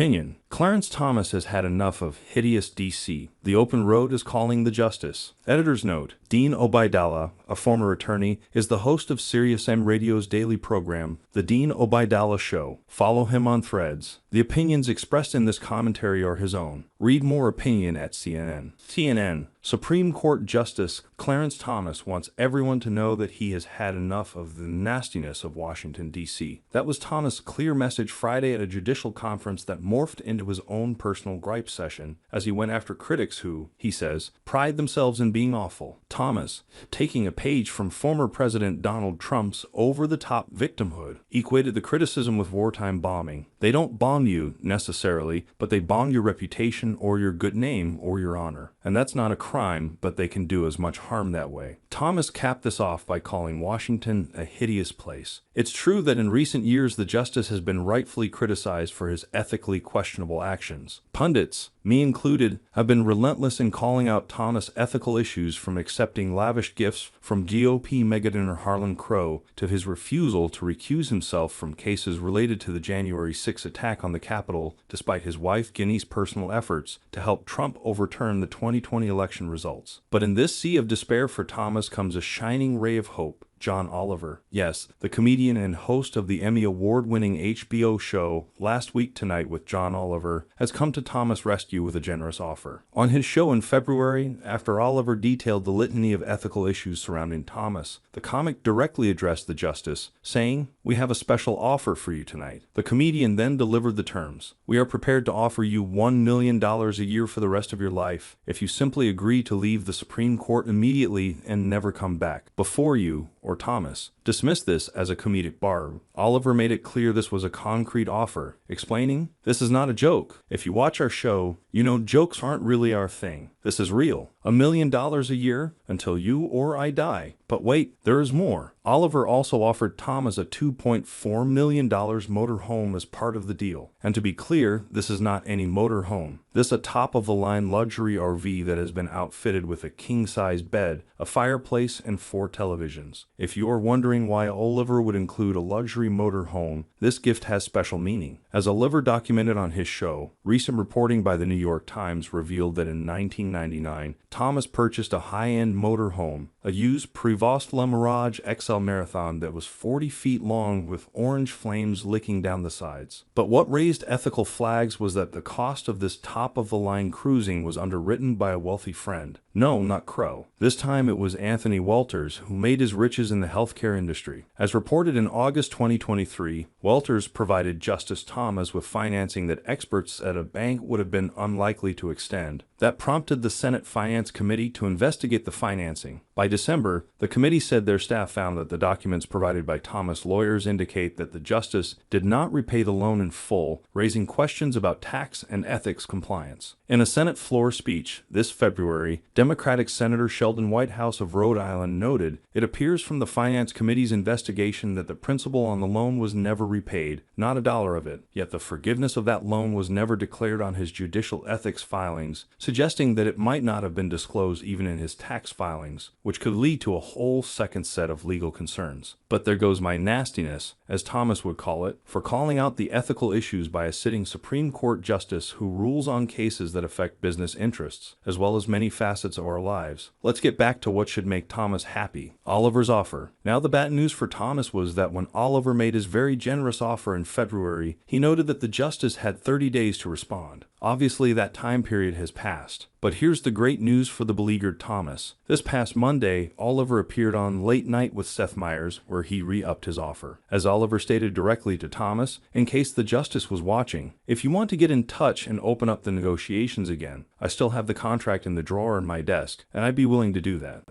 Opinion. Clarence Thomas has had enough of hideous DC. The open road is calling the justice. Editor's note. Dean Obeidallah, a former attorney, is the host of Sirius M Radio's daily program, The Dean Obeidallah Show. Follow him on Threads. The opinions expressed in this commentary are his own. Read more opinion at CNN. CNN. Supreme Court Justice Clarence Thomas wants everyone to know that he has had enough of the nastiness of Washington, D.C. That was Thomas' clear message Friday at a judicial conference that morphed into his own personal gripe session as he went after critics who, he says, pride themselves in being awful. Thomas, taking a page from former President Donald Trump's over-the-top victimhood, equated the criticism with wartime bombing. They don't bomb you, necessarily, but they bomb your reputation or your good name or your honor. And that's not a crime, but they can do as much harm that way. Thomas capped this off by calling Washington a hideous place. It's true that in recent years the justice has been rightfully criticized for his ethically questionable actions. Pundits, me included, have been relentless in calling out Thomas' ethical issues, from accepting lavish gifts from GOP megadonor Harlan Crow to his refusal to recuse himself from cases related to the January 6 attack on the Capitol, despite his wife Ginny's personal efforts to help Trump overturn the 2020 election results. But in this sea of despair for Thomas comes a shining ray of hope. John Oliver, yes, the comedian and host of the Emmy Award-winning HBO show Last Week Tonight with John Oliver, has come to Thomas' rescue with a generous offer. On his show in February, after Oliver detailed the litany of ethical issues surrounding Thomas, the comic directly addressed the justice, saying, "We have a special offer for you tonight." The comedian then delivered the terms. "We are prepared to offer you $1 million a year for the rest of your life if you simply agree to leave the Supreme Court immediately and never come back. Before you, or Thomas, dismissed this as a comedic barb, Oliver made it clear this was a concrete offer, explaining, "This is not a joke. If you watch our show, you know jokes aren't really our thing. This is real. $1 million a year until you or I die. But wait, there is more." Oliver also offered Thomas a $2.4 million motor home as part of the deal. And to be clear, this is not any motor home. This a top-of-the-line luxury RV that has been outfitted with a king-size bed, a fireplace, and 4 televisions. If you are wondering why Oliver would include a luxury motor home, this gift has special meaning. As Oliver documented on his show, recent reporting by the New York Times revealed that in 1999, Thomas purchased a high-end motor home, a used Prevost La Mirage XL Marathon that was 40 feet long with orange flames licking down the sides. But what raised ethical flags was that the cost of this top-of-the-line cruising was underwritten by a wealthy friend. No, not Crow. This time it was Anthony Walters, who made his riches in the healthcare industry. As reported in August 2023, Walters provided Justice Thomas with financing that experts at a bank would have been unlikely to extend. That prompted the Senate Finance Committee to investigate the financing. By December, the committee said their staff found that the documents provided by Thomas' lawyers indicate that the justice did not repay the loan in full, raising questions about tax and ethics compliance. In a Senate floor speech this February, Democratic Senator Sheldon Whitehouse of Rhode Island noted, "It appears from the Finance Committee's investigation that the principal on the loan was never repaid, not a dollar of it, yet the forgiveness of that loan was never declared on his judicial ethics filings, suggesting that it might not have been disclosed even in his tax filings, which could lead to a whole second set of legal concerns. But there goes my nastiness, as Thomas would call it, for calling out the ethical issues by a sitting Supreme Court justice who rules on cases that affect business interests, as well as many facets of our lives. Let's get back to what should make Thomas happy. Oliver's offer. Now the bad news for Thomas was that when Oliver made his very generous offer in February, he noted that the justice had 30 days to respond. Obviously that time period has passed. But here's the great news for the beleaguered Thomas. This past Monday, Oliver appeared on Late Night with Seth Meyers, where he re-upped his offer. As Oliver stated directly to Thomas, in case the justice was watching, "If you want to get in touch and open up the negotiations again, I still have the contract in the drawer in my desk, and I'd be willing to do that."